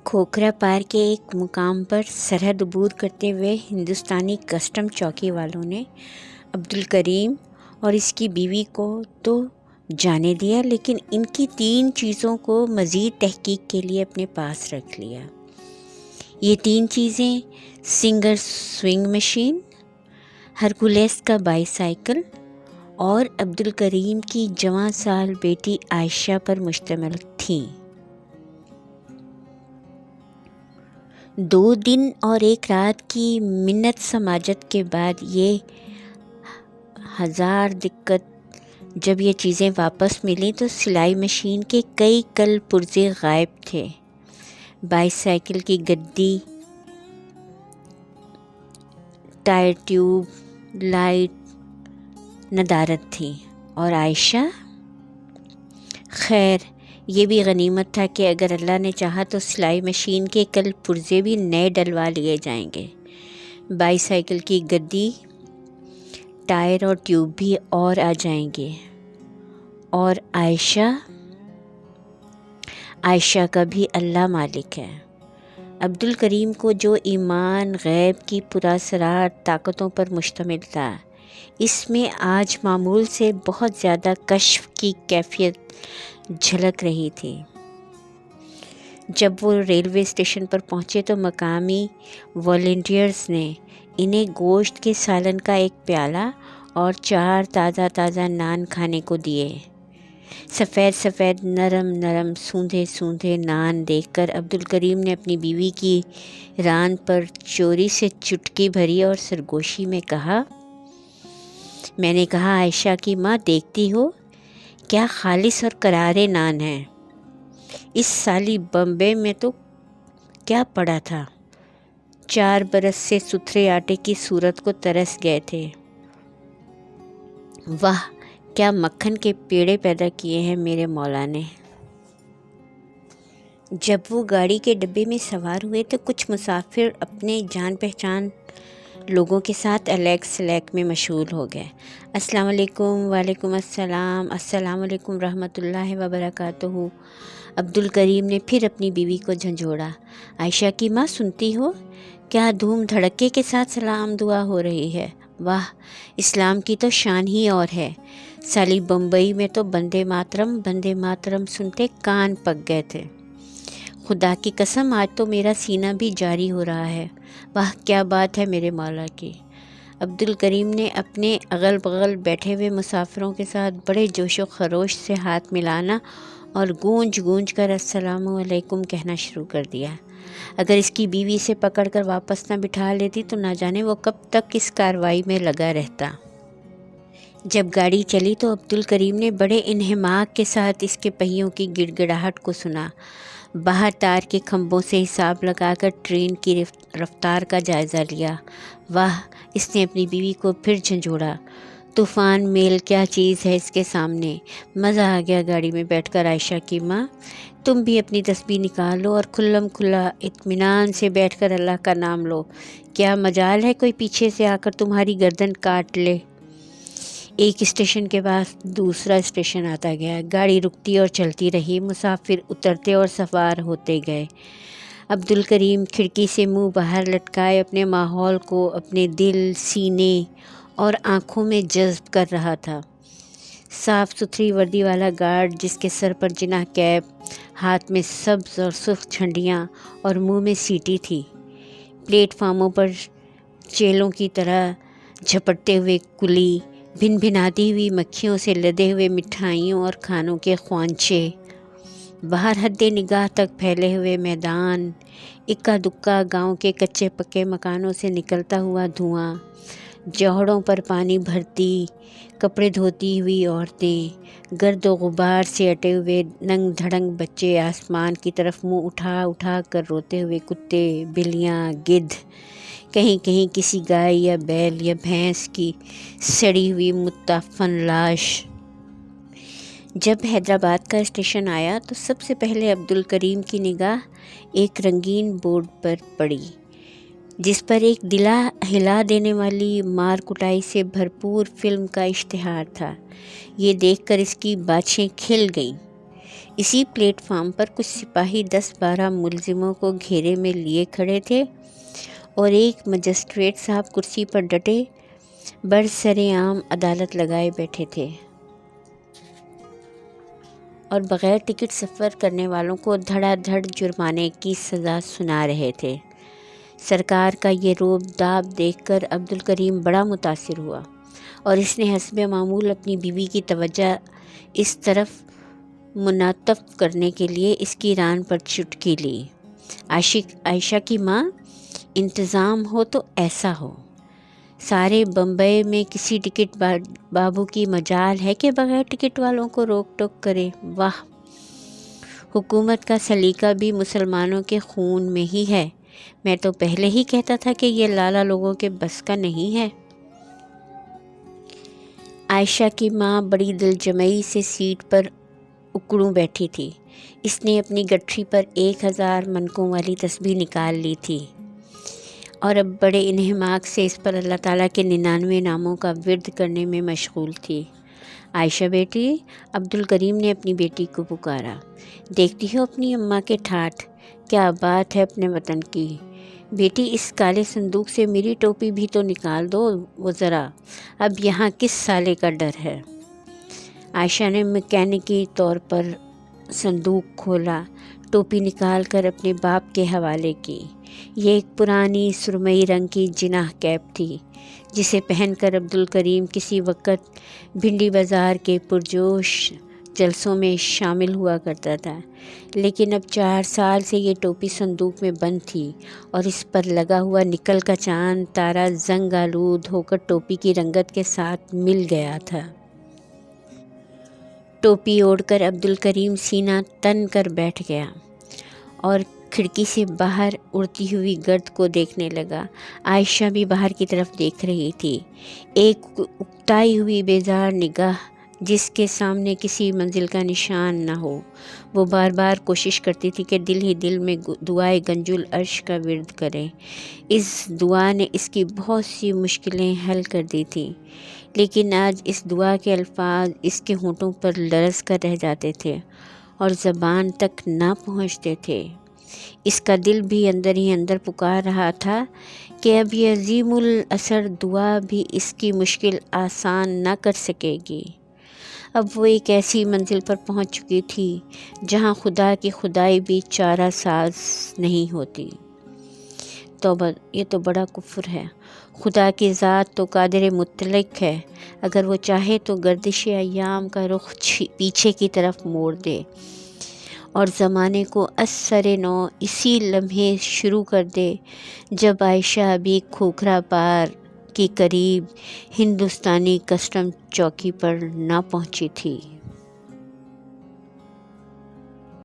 کھوکھرا پار کے ایک مقام پر سرحد عبور کرتے ہوئے ہندوستانی کسٹم چوکی والوں نے عبدالکریم اور اس کی بیوی کو تو جانے دیا، لیکن ان کی 3 چیزوں کو مزید تحقیق کے لیے اپنے پاس رکھ لیا۔ یہ 3 چیزیں سنگر سوئنگ مشین، ہرکولیس کا بائی سائیکل اور عبدالکریم کی جوان سال بیٹی عائشہ پر مشتمل تھیں۔ 2 دن اور 1 رات کی منت سماجت کے بعد یہ ہزار دقت جب یہ چیزیں واپس ملیں تو سلائی مشین کے کئی کل پرزے غائب تھے، بائی سائیکل کی گدی، ٹائر ٹیوب، لائٹ ندارت تھی، اور عائشہ؟ خیر یہ بھی غنیمت تھا کہ اگر اللہ نے چاہا تو سلائی مشین کے کل پرزے بھی نئے ڈلوا لیے جائیں گے، بائی سائیکل کی گدی، ٹائر اور ٹیوب بھی اور آ جائیں گے، اور عائشہ کا بھی اللہ مالک ہے۔ عبدالکریم کو جو ایمان غیب کی پراسرار طاقتوں پر مشتمل تھا، اس میں آج معمول سے بہت زیادہ کشف کی کیفیت جھلک رہی تھی۔ جب وہ ریلوے اسٹیشن پر پہنچے تو مقامی والنٹیئرز نے انہیں گوشت کے سالن کا ایک پیالہ اور 4 تازہ نان کھانے کو دیے۔ سفید نرم سوندھے نان دیکھ کر عبدالکریم نے اپنی بیوی کی ران پر چوری سے چٹکی بھری اور سرگوشی میں کہا، میں نے کہا عائشہ کی ماں، دیکھتی ہو کیا خالص اور کرارے نان ہیں، اس سالی بمبے میں تو کیا پڑا تھا، 4 برس سے ستھرے آٹے کی صورت کو ترس گئے تھے، واہ کیا مکھن کے پیڑے پیدا کیے ہیں میرے مولا نے۔ جب وہ گاڑی کے ڈبے میں سوار ہوئے تو کچھ مسافر اپنے جان پہچان لوگوں کے ساتھ الیک سلیک میں مشغول ہو گئے۔ السلام علیکم، وعلیکم السلام، السلام علیکم رحمۃ اللہ وبرکاتہ۔ عبدالکریم نے پھر اپنی بیوی کو جھنجھوڑا، عائشہ کی ماں سنتی ہو کیا دھوم دھڑکے کے ساتھ سلام دعا ہو رہی ہے، واہ اسلام کی تو شان ہی اور ہے، سالی بمبئی میں تو بندے ماترم سنتے کان پک گئے تھے، خدا کی قسم آج تو میرا سینہ بھی جاری ہو رہا ہے، واہ کیا بات ہے میرے مولا کی۔ عبدالکریم نے اپنے اغل بغل بیٹھے ہوئے مسافروں کے ساتھ بڑے جوش و خروش سے ہاتھ ملانا اور گونج کر السلام علیکم کہنا شروع کر دیا۔ اگر اس کی بیوی سے پکڑ کر واپس نہ بٹھا لیتی تو نہ جانے وہ کب تک اس کارروائی میں لگا رہتا۔ جب گاڑی چلی تو عبدالکریم نے بڑے انہماک کے ساتھ اس کے پہیوں کی گڑ گڑاہٹ کو سنا، باہر تار کے کھمبوں سے حساب لگا کر ٹرین کی رفتار کا جائزہ لیا۔ واہ، اس نے اپنی بیوی کو پھر جھنجھوڑا، طوفان میل کیا چیز ہے اس کے سامنے، مزہ آ گیا گاڑی میں بیٹھ کر عائشہ کی ماں، تم بھی اپنی تسبیح نکالو اور کھلم کھلا اطمینان سے بیٹھ کر اللہ کا نام لو، کیا مجال ہے کوئی پیچھے سے آ کر تمہاری گردن کاٹ لے۔ ایک اسٹیشن کے بعد دوسرا اسٹیشن آتا گیا، گاڑی رکتی اور چلتی رہی، مسافر اترتے اور سوار ہوتے گئے۔ عبدالکریم کھڑکی سے منہ باہر لٹکائے اپنے ماحول کو اپنے دل، سینے اور آنکھوں میں جذب کر رہا تھا۔ صاف ستھری وردی والا گارڈ جس کے سر پر جناح کیپ، ہاتھ میں سبز اور سرخ جھنڈیاں اور منہ میں سیٹی تھی، پلیٹ فارموں پر چیلوں کی طرح جھپٹتے ہوئے کلی، بھن بھناتی ہوئی مکھیوں سے لدے ہوئے مٹھائیوں اور کھانوں کے خوانچے، باہر حد نگاہ تک پھیلے ہوئے میدان، اکا دکا گاؤں کے کچے پکے مکانوں سے نکلتا ہوا دھواں، جوہڑوں پر پانی بھرتی کپڑے دھوتی ہوئی عورتیں، گرد و غبار سے اٹے ہوئے ننگ دھڑنگ بچے، آسمان کی طرف منہ اٹھا کر روتے ہوئے کتے، بلیاں، گدھ، کہیں کسی گائے یا بیل یا بھینس کی سڑی ہوئی متعفن لاش۔ جب حیدرآباد کا اسٹیشن آیا تو سب سے پہلے عبدالکریم کی نگاہ ایک رنگین بورڈ پر پڑی جس پر ایک دل ہلا دینے والی مار کٹائی سے بھرپور فلم کا اشتہار تھا۔ یہ دیکھ کر اس کی باچھیں کھل گئیں۔ اسی پلیٹ فارم پر کچھ سپاہی 10-12 ملزموں کو گھیرے میں لیے کھڑے تھے اور ایک مجسٹریٹ صاحب کرسی پر ڈٹے برسر عام عدالت لگائے بیٹھے تھے اور بغیر ٹکٹ سفر کرنے والوں کو دھڑا دھڑ جرمانے کی سزا سنا رہے تھے۔ سرکار کا یہ روب داب دیکھ کر عبدالکریم بڑا متاثر ہوا اور اس نے حسب معمول اپنی بیوی کی توجہ اس طرف منعطف کرنے کے لیے اس کی ران پر چٹکی لی۔ عائشہ کی ماں، انتظام ہو تو ایسا ہو، سارے بمبئی میں کسی ٹکٹ بابو کی مجال ہے کہ بغیر ٹکٹ والوں کو روک ٹوک کرے؟ واہ، حکومت کا سلیقہ بھی مسلمانوں کے خون میں ہی ہے۔ میں تو پہلے ہی کہتا تھا کہ یہ لالا لوگوں کے بس کا نہیں ہے۔ عائشہ کی ماں بڑی دلجمعی سے سیٹ پر اکڑوں بیٹھی تھی۔ اس نے اپنی گٹھری پر 1000 منکوں والی تسبیح نکال لی تھی اور اب بڑے انہماک سے اس پر اللہ تعالیٰ کے 99 ناموں کا ورد کرنے میں مشغول تھی۔ عائشہ بیٹی، عبدالکریم نے اپنی بیٹی کو پکارا، دیکھتی ہو اپنی اماں کے ٹھاٹھ، کیا بات ہے اپنے وطن کی۔ بیٹی، اس کالے صندوق سے میری ٹوپی بھی تو نکال دو وہ ذرا، اب یہاں کس سالے کا ڈر ہے؟ عائشہ نے میکینکی طور پر صندوق کھولا، ٹوپی نکال کر اپنے باپ کے حوالے کی۔ یہ ایک پرانی سرمئی رنگ کی جناح کیپ تھی جسے پہن کر عبدالکریم کسی وقت بھنڈی بازار کے پرجوش جلسوں میں شامل ہوا کرتا تھا، لیکن اب 4 سال سے یہ ٹوپی صندوق میں بند تھی اور اس پر لگا ہوا نکل کا چاند تارا زنگ آلود ہو کر ٹوپی کی رنگت کے ساتھ مل گیا تھا۔ ٹوپی اوڑھ کر عبدالکریم سینہ تن کر بیٹھ گیا اور کھڑکی سے باہر اڑتی ہوئی گرد کو دیکھنے لگا۔ عائشہ بھی باہر کی طرف دیکھ رہی تھی، ایک اکتائی ہوئی بیزار نگاہ جس کے سامنے کسی منزل کا نشان نہ ہو۔ وہ بار بار کوشش کرتی تھی کہ دل ہی دل میں دعائے گنج العرش کا ورد کرے۔ اس دعا نے اس کی بہت سی مشکلیں حل کر دی تھیں، لیکن آج اس دعا کے الفاظ اس کے ہونٹوں پر لرز کر رہ جاتے تھے اور زبان تک نہ پہنچتے تھے۔ اس کا دل بھی اندر ہی اندر پکار رہا تھا کہ اب یہ عظیم الاثر دعا بھی اس کی مشکل آسان نہ کر سکے گی۔ اب وہ ایک ایسی منزل پر پہنچ چکی تھی جہاں خدا کی خدائی بھی چارہ ساز نہیں ہوتی۔ توبہ، یہ تو بڑا کفر ہے۔ خدا کی ذات تو قادر مطلق ہے، اگر وہ چاہے تو گردش ایام کا رخ پیچھے کی طرف موڑ دے اور زمانے کو از سر نو اسی لمحے شروع کر دے جب عائشہ ابھی کھوکھرا پار کے قریب ہندوستانی کسٹم چوکی پر نہ پہنچی تھی۔